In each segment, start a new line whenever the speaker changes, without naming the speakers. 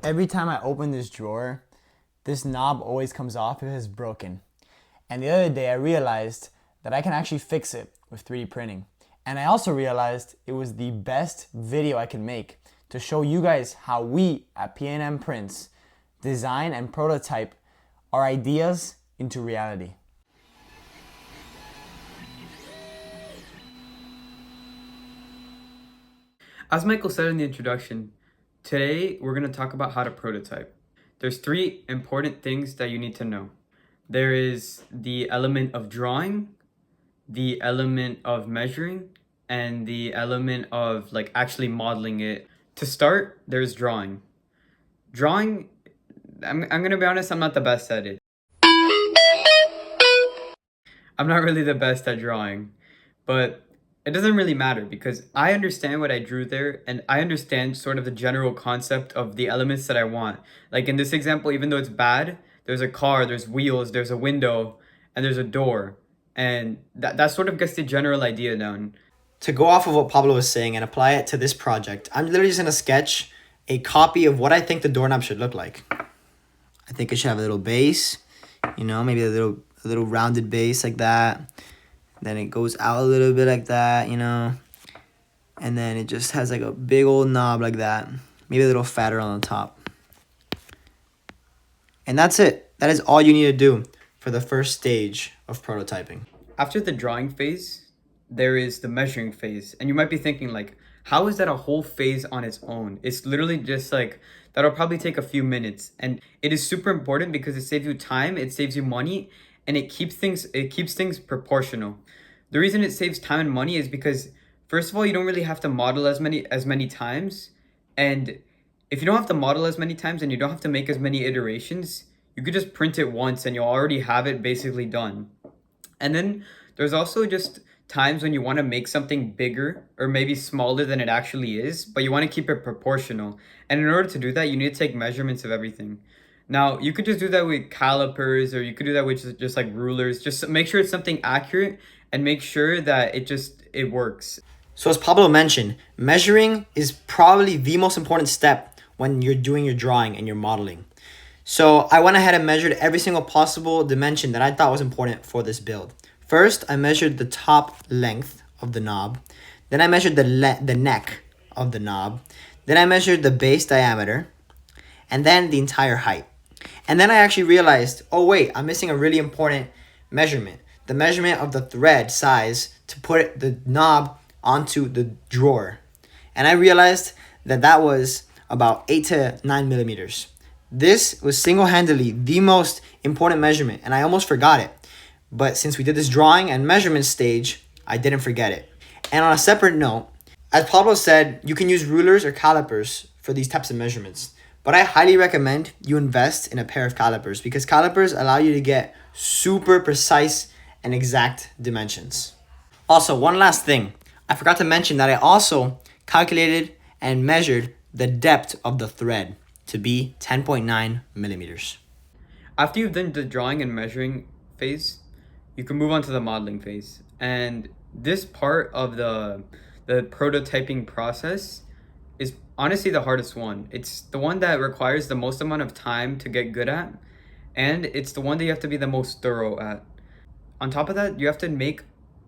Every time I open this drawer, this knob always comes off if it's broken. And the other day I realized that I can actually fix it with 3D printing. And I also realized it was the best video I can make to show you guys how we at P&M Prints design and prototype our ideas into reality.
As Michael said in the introduction, today we're going to talk about how to prototype. There's 3 important things that you need to know. There is the element of drawing, the element of measuring, and the element of actually modeling it. To start, there's drawing. Drawing, I'm going to be honest, I'm not the best at it. I'm not really the best at drawing, but it doesn't really matter because I understand what I drew there and I understand sort of the general concept of the elements that I want. Like in this example, even though it's bad, there's a car, there's wheels, there's a window, and there's a door. And that sort of gets the general idea down.
To go off of what Pablo was saying and apply it to this project, I'm literally just going to sketch a copy of what I think the doorknob should look like. I think it should have a little base, maybe a little rounded base like that. Then it goes out a little bit like that, and then it just has like a big old knob like that, maybe a little fatter on the top. And that's it. That is all you need to do for the first stage of prototyping.
After the drawing phase, there is the measuring phase. And you might be thinking how is that a whole phase on its own? It's literally just that'll probably take a few minutes. And it is super important because it saves you time, it saves you money, and it keeps things proportional. The reason it saves time and money is because, first of all, you don't really have to model as many times. And if you don't have to model as many times and you don't have to make as many iterations, you could just print it once and you'll already have it basically done. And then there's also just times when you want to make something bigger or maybe smaller than it actually is, but you want to keep it proportional. And in order to do that, you need to take measurements of everything. Now, you could just do that with calipers, or you could do that with just rulers. Just make sure it's something accurate and make sure that it works.
So as Pablo mentioned, measuring is probably the most important step when you're doing your drawing and your modeling. So I went ahead and measured every single possible dimension that I thought was important for this build. First, I measured the top length of the knob. Then I measured the neck of the knob. Then I measured the base diameter. And then the entire height. And then I actually realized, oh wait, I'm missing a really important measurement. The measurement of the thread size to put the knob onto the drawer. And I realized that was about 8 to 9 millimeters. This was single-handedly the most important measurement, and I almost forgot it. But since we did this drawing and measurement stage, I didn't forget it. And on a separate note, as Pablo said, you can use rulers or calipers for these types of measurements. But I highly recommend you invest in a pair of calipers because calipers allow you to get super precise and exact dimensions. Also, one last thing. I forgot to mention that I also calculated and measured the depth of the thread to be 10.9 millimeters.
After you've done the drawing and measuring phase, you can move on to the modeling phase. And this part of the prototyping process is honestly the hardest one. It's the one that requires the most amount of time to get good at, and it's the one that you have to be the most thorough at. On top of that, you have to make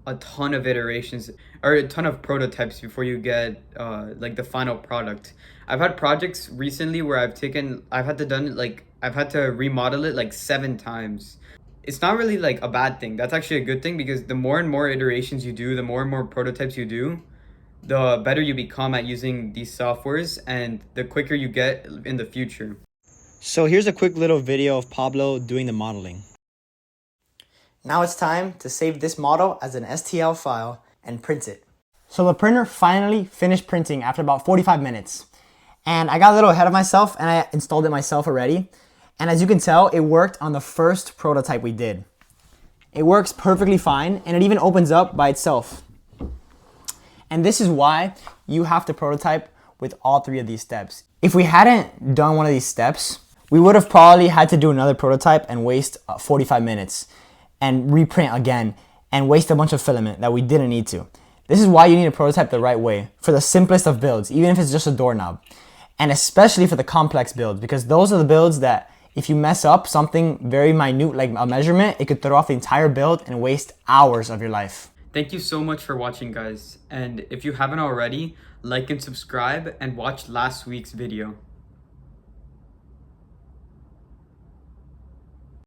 a ton of iterations or a ton of prototypes before you get the final product. I've had projects recently where I've had to remodel it 7 times. It's not really a bad thing. That's actually a good thing because the more and more iterations you do, the more and more prototypes you do, the better you become at using these softwares and the quicker you get in the future.
So here's a quick little video of Pablo doing the modeling.
Now it's time to save this model as an STL file and print it. So the printer finally finished printing after about 45 minutes. And I got a little ahead of myself and I installed it myself already. And as you can tell, it worked on the first prototype we did. It works perfectly fine and it even opens up by itself. And this is why you have to prototype with all 3 of these steps. If we hadn't done one of these steps, we would have probably had to do another prototype and waste 45 minutes and reprint again and waste a bunch of filament that we didn't need to. This is why you need to prototype the right way for the simplest of builds, even if it's just a doorknob. And especially for the complex builds, because those are the builds that if you mess up something very minute like a measurement, it could throw off the entire build and waste hours of your life.
Thank you so much for watching, guys. And if you haven't already, like and subscribe and watch last week's video.